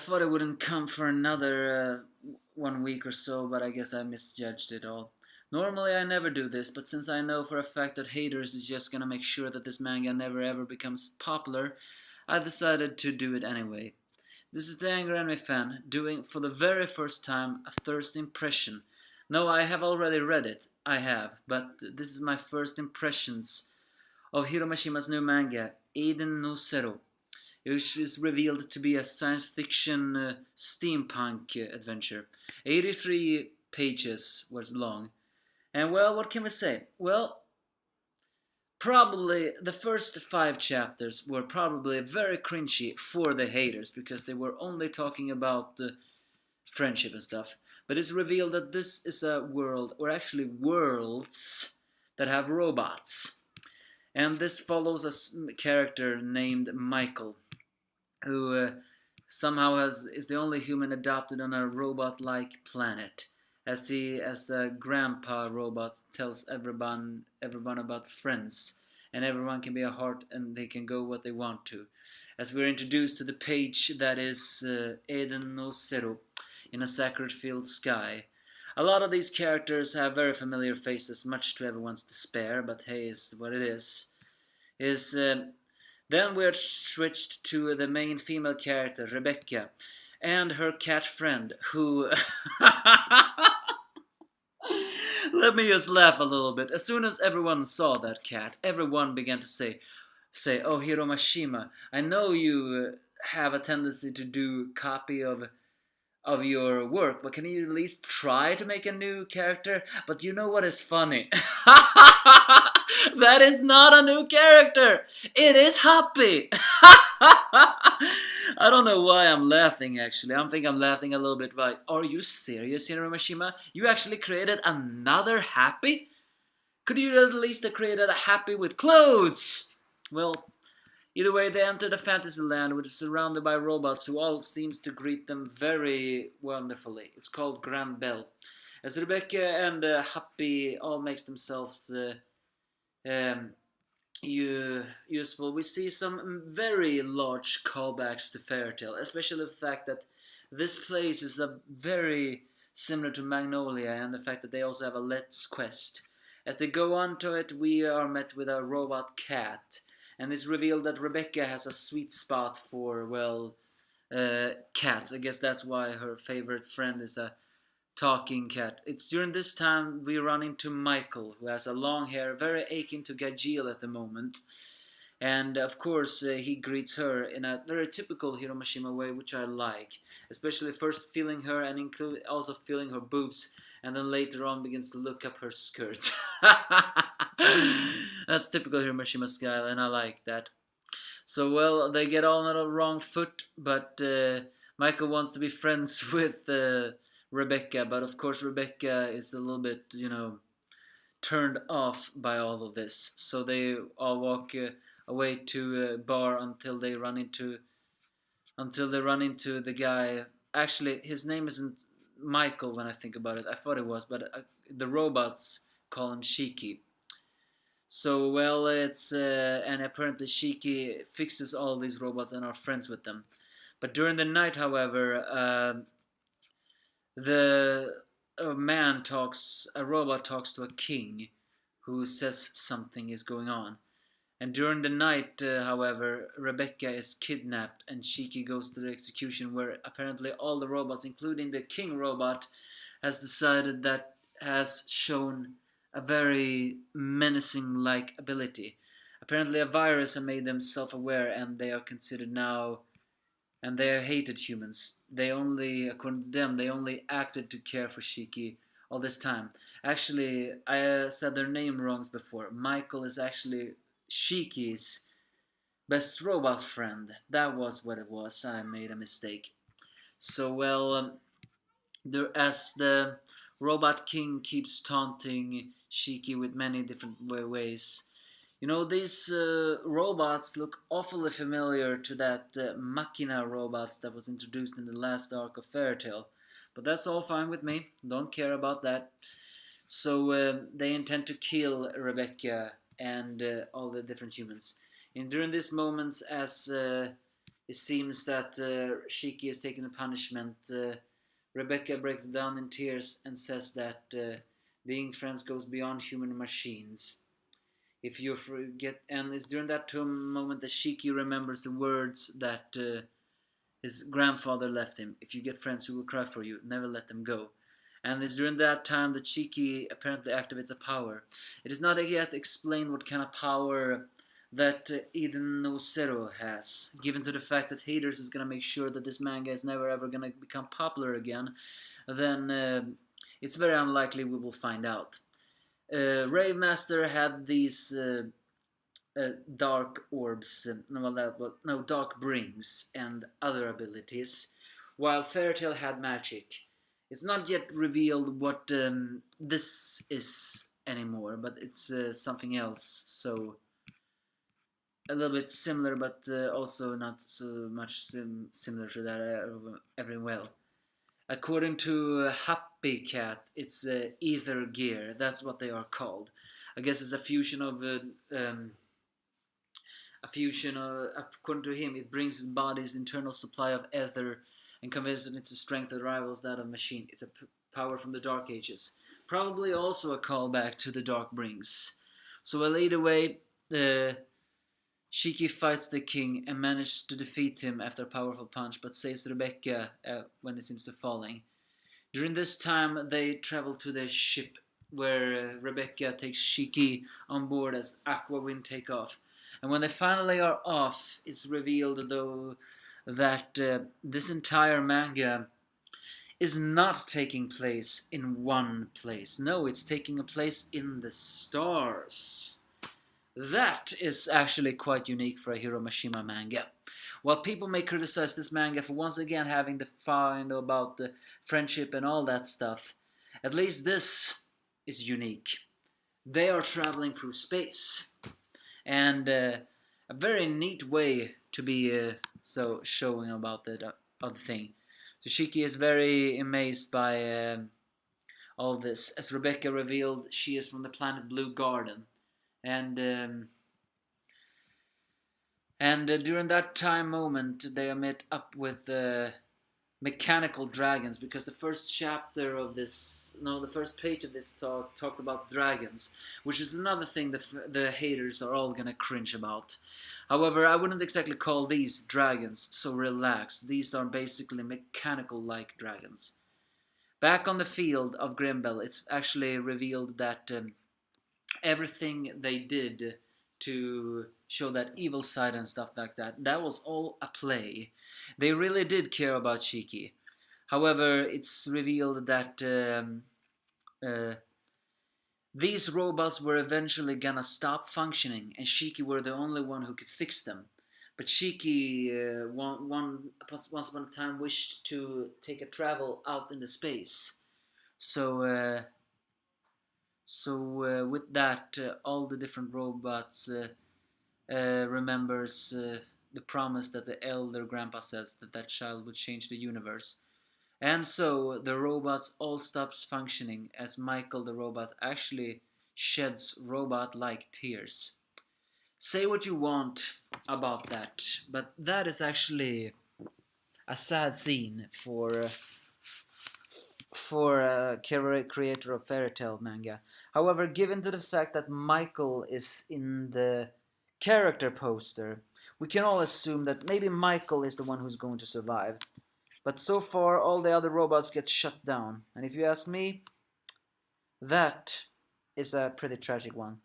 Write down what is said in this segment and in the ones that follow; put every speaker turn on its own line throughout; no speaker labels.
thought it wouldn't come for another 1 week or so, but I guess I misjudged it all. Normally I never do this, but since I know for a fact that haters is just gonna make sure that this manga never ever becomes popular, I decided to do it anyway. This is the Angry Anime Fan, doing for the very first time a first impression. No, I have already read it, I have, but this is my first impressions of Hiro Mashimas new manga, Eden no Zero, which is revealed to be a science fiction steampunk adventure. 83 pages was long. And well, what can we say? Well, probably the first 5 chapters were probably very cringy for the haters because they were only talking about friendship and stuff. But it's revealed that this is a world, or actually worlds, that have robots. And this follows a character named Michael, who somehow is the only human adopted on a robot-like planet. As a grandpa robot tells everyone about friends, and everyone can be a heart and they can go what they want to. As we're introduced to the page that is Eden no Zero in a Sakura-Filled sky. A lot of these characters have very familiar faces, much to everyone's despair, but hey, it's what it is. Then we're switched to the main female character, Rebecca, and her cat friend, who... Let me just laugh a little bit. As soon as everyone saw that cat, everyone began to say, "Oh, Hiro Mashima, I know you have a tendency to do copy of your work, but can you at least try to make a new character?" But you know what is funny? That is not a new character! It is Happy! I don't know why I'm laughing, actually. I think I'm laughing a little bit like, are you serious, Hiro Mashima? You actually created another Happy? Could you at least have created a Happy with clothes? Well, either way, they enter the fantasy land, which is surrounded by robots who all seems to greet them very wonderfully. It's called Grand Bell. As Rebecca and Happy all makes themselves um, useful, we see some very large callbacks to Fairy Tail, especially the fact that this place is a very similar to Magnolia, and the fact that they also have a Let's quest. As they go on to it, we are met with a robot cat, and it's revealed that Rebecca has a sweet spot for, well, cats. I guess that's why her favorite friend is a talking cat. It's during this time we run into Michael, who has a long hair, very aching to get Jill at the moment. And of course, he greets her in a very typical Hiro Mashima way, which I like. Especially first feeling her and also feeling her boobs, and then later on begins to look up her skirt. That's typical Hiro Mashima style, and I like that. So, well, they get all on the wrong foot, but Michael wants to be friends with Rebecca, but of course Rebecca is a little bit, turned off by all of this. So they all walk away to a bar until they run into the guy. Actually, his name isn't Michael when I think about it. I thought it was, but the robots call him Shiki. So, well, it's and apparently Shiki fixes all these robots and are friends with them. But during the night, however, the a robot talks to a king who says something is going on. And during the night, however, Rebecca is kidnapped and Shiki goes to the execution, where apparently all the robots, including the king robot, has shown a very menacing-like ability. Apparently a virus has made them self-aware, and they are considered now, and they are hated humans. According to them, they only acted to care for Shiki all this time. Actually, I said their name wrongs before. Michael is actually Shiki's best robot friend. That was what it was. I made a mistake. So, well, as the Robot King keeps taunting Shiki with many different ways. These robots look awfully familiar to that Machina robots that was introduced in the last arc of Fairy Tail. But that's all fine with me. Don't care about that. So they intend to kill Rebecca and all the different humans. And during these moments, as it seems that Shiki is taking the punishment. Rebecca breaks down in tears and says that being friends goes beyond human machines. If you forget, and it's during that moment that Shiki remembers the words that his grandfather left him. If you get friends who will cry for you, never let them go. And it's during that time that Shiki apparently activates a power. It is not yet explained what kind of power that Eden no Zero has, given to the fact that haters is going to make sure that this manga is never ever going to become popular again, then it's very unlikely we will find out. Rave Master had these dark orbs, no, dark brings and other abilities, while Fairytale had magic. It's not yet revealed what this is anymore, but it's something else. So a little bit similar, but also not so much similar to that every well. According to Happy Cat, it's ether gear. That's what they are called. I guess it's a fusion of according to him, it brings his body's internal supply of ether and converts it into strength that rivals that of machine. It's a power from the Dark Ages. Probably also a callback to the Dark Brings. So later way, Shiki fights the king and manages to defeat him after a powerful punch, but saves Rebecca when it seems to falling. During this time, they travel to the ship where Rebecca takes Shiki on board as Aqua Wind take off. And when they finally are off, it's revealed though that this entire manga is not taking place in one place. No, it's taking a place in the stars. That is actually quite unique for a Hiro Mashima manga. While people may criticize this manga for once again having the find about the friendship and all that stuff, at least this is unique. They are traveling through space. And a very neat way to be so showing about the other thing. So Shiki is very amazed by all this. As Rebecca revealed, she is from the planet Blue Garden, and during that time moment, they are met up with mechanical dragons, because the first chapter of this, no, the first page of this talk talked about dragons, which is another thing the haters are all gonna cringe about. However, I wouldn't exactly call these dragons, so relax. These are basically mechanical-like dragons. Back on the field of Grimbel, it's actually revealed that everything they did to show that evil side and stuff like that, that was all a play. They really did care about Shiki. However, it's revealed that these robots were eventually gonna stop functioning, and Shiki were the only one who could fix them. But Shiki once upon a time wished to take a travel out in the space. So with that, all the different robots remembers the promise that the elder grandpa says that that child would change the universe. And so the robots all stops functioning as Michael the robot actually sheds robot-like tears. Say what you want about that, but that is actually a sad scene for a creator of fairy tale manga. However, given to the fact that Michael is in the character poster, we can all assume that maybe Michael is the one who's going to survive. But so far, all the other robots get shut down. And if you ask me, that is a pretty tragic one.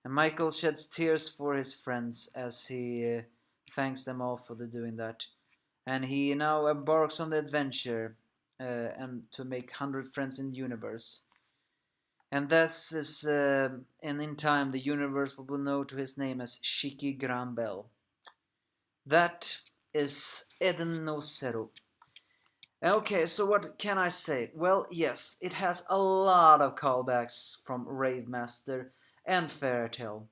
And Michael sheds tears for his friends as he thanks them all for doing that. And he now embarks on the adventure and to make 100 friends in the universe. And this is, and in time, the universe will know to his name as Shiki Grambel. That is Eden no Zero. Okay, so what can I say? Well, yes, it has a lot of callbacks from Rave Master and Fairy Tail.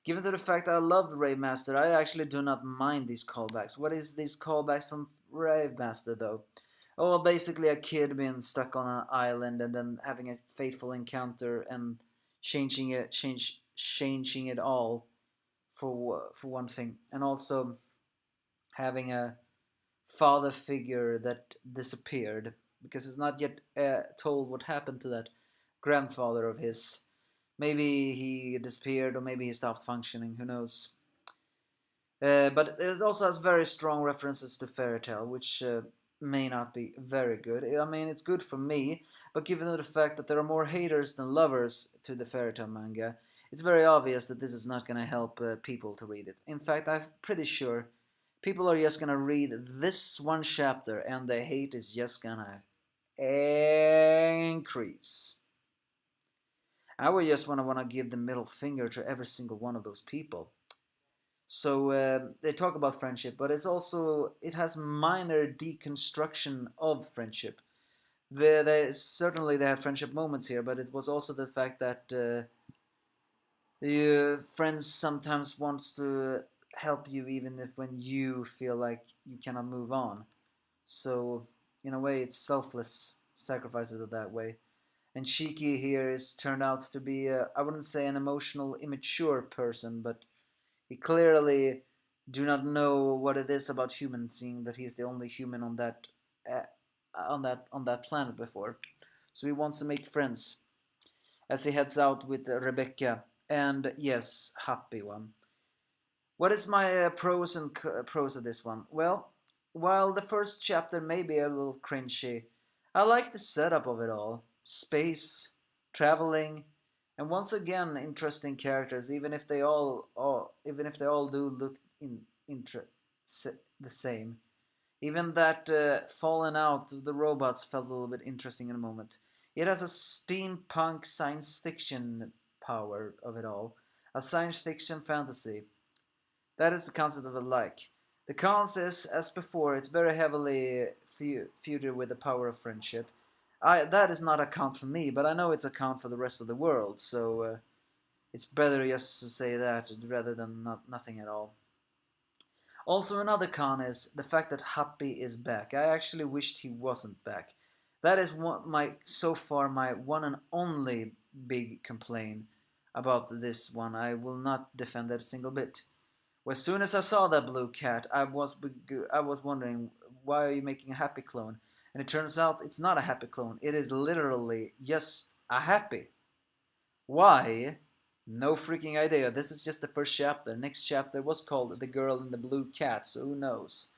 Given to the fact that I love Rave Master, I actually do not mind these callbacks. What is these callbacks from Rave Master though? Oh, well, basically a kid being stuck on an island and then having a fateful encounter and changing it all for one thing, and also having a father figure that disappeared because it's not yet told what happened to that grandfather of his. Maybe he disappeared or maybe he stopped functioning, who knows. But it also has very strong references to fairy tale, which may not be very good. I mean, it's good for me, but given the fact that there are more haters than lovers to the fairy tale manga, it's very obvious that this is not going to help people to read it. In fact, I'm pretty sure people are just going to read this one chapter and the hate is just going to increase. I would just want to give the middle finger to every single one of those people. So they talk about friendship, but it has minor deconstruction of friendship. Certainly they have friendship moments here, but it was also the fact that the friends sometimes wants to help you even if when you feel like you cannot move on. So in a way, it's selfless sacrifices of that way. And Shiki here is turned out to be I wouldn't say an emotional immature person, but he clearly do not know what it is about humans, seeing that he's the only human uh, on that planet before. So he wants to make friends as he heads out with Rebecca and yes, happy one. What is my pros of this one? Well, while the first chapter may be a little cringy, I like the setup of it all. Space, traveling, and once again interesting characters. Even if they all do look the same. Even that falling out of the robots felt a little bit interesting in a moment. It has a steampunk science fiction power of it all, a science fiction fantasy. That is the concept of a like. The cons is, as before, it's very heavily feuded with the power of friendship. That is not a con for me, but I know it's a con for the rest of the world, so it's better just to say that rather than nothing at all. Also, another con is the fact that Happy is back. I actually wished he wasn't back. That is so far my one and only big complaint about this one. I will not defend that a single bit. As soon as I saw that blue cat, I was wondering, why are you making a happy clone? And it turns out it's not a happy clone. It is literally just a happy. Why? No freaking idea. This is just the first chapter. Next chapter was called The Girl in the Blue Cat, so who knows?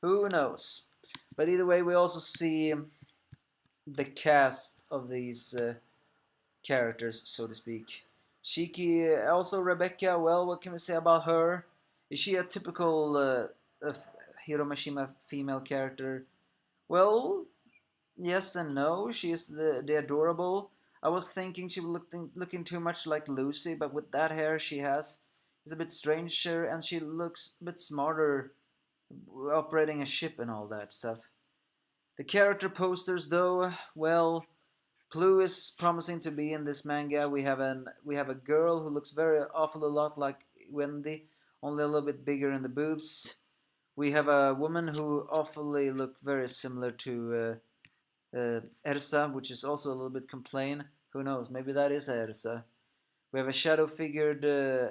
Who knows? But either way, we also see the cast of these characters, so to speak. Shiki, also Rebecca, well, what can we say about her? Is she a typical Hiro Mashima female character? Well, yes and no. She is the adorable. I was thinking she was looking too much like Lucy, but with that hair she has, is a bit stranger and she looks a bit smarter operating a ship and all that stuff. The character posters though, well, Blue is promising to be in this manga. We have a girl who looks very awful a lot like Wendy, only a little bit bigger in the boobs. We have a woman who awfully look very similar to Ersa, which is also a little bit complain. Who knows? Maybe that is Ersa. We have a shadow-figured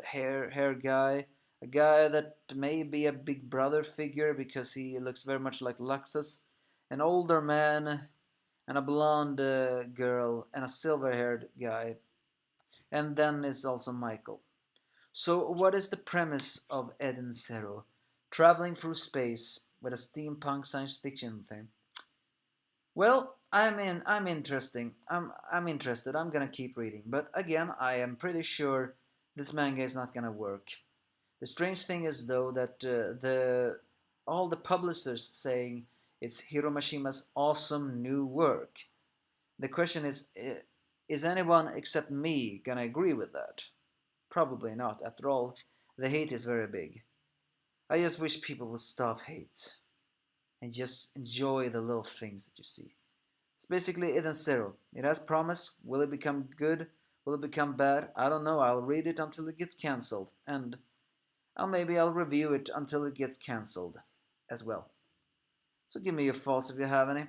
hair guy, a guy that may be a Big Brother figure because he looks very much like Luxus, an older man, and a blonde girl, and a silver-haired guy. And then is also Michael. So what is the premise of Eden Zero? Traveling through space with a steampunk science fiction thing. Well, I'm interesting. I'm interested. I'm gonna keep reading. But again, I am pretty sure this manga is not gonna work. The strange thing is though that the all the publishers saying it's Hiro Mashima's awesome new work. The question is anyone except me gonna agree with that? Probably not. After all, the hate is very big. I just wish people would stop hate and just enjoy the little things that you see. It's basically Eden Zero. It has promise. Will it become good? Will it become bad? I don't know. I'll read it until it gets cancelled. And maybe I'll review it until it gets cancelled as well. So give me your thoughts if you have any.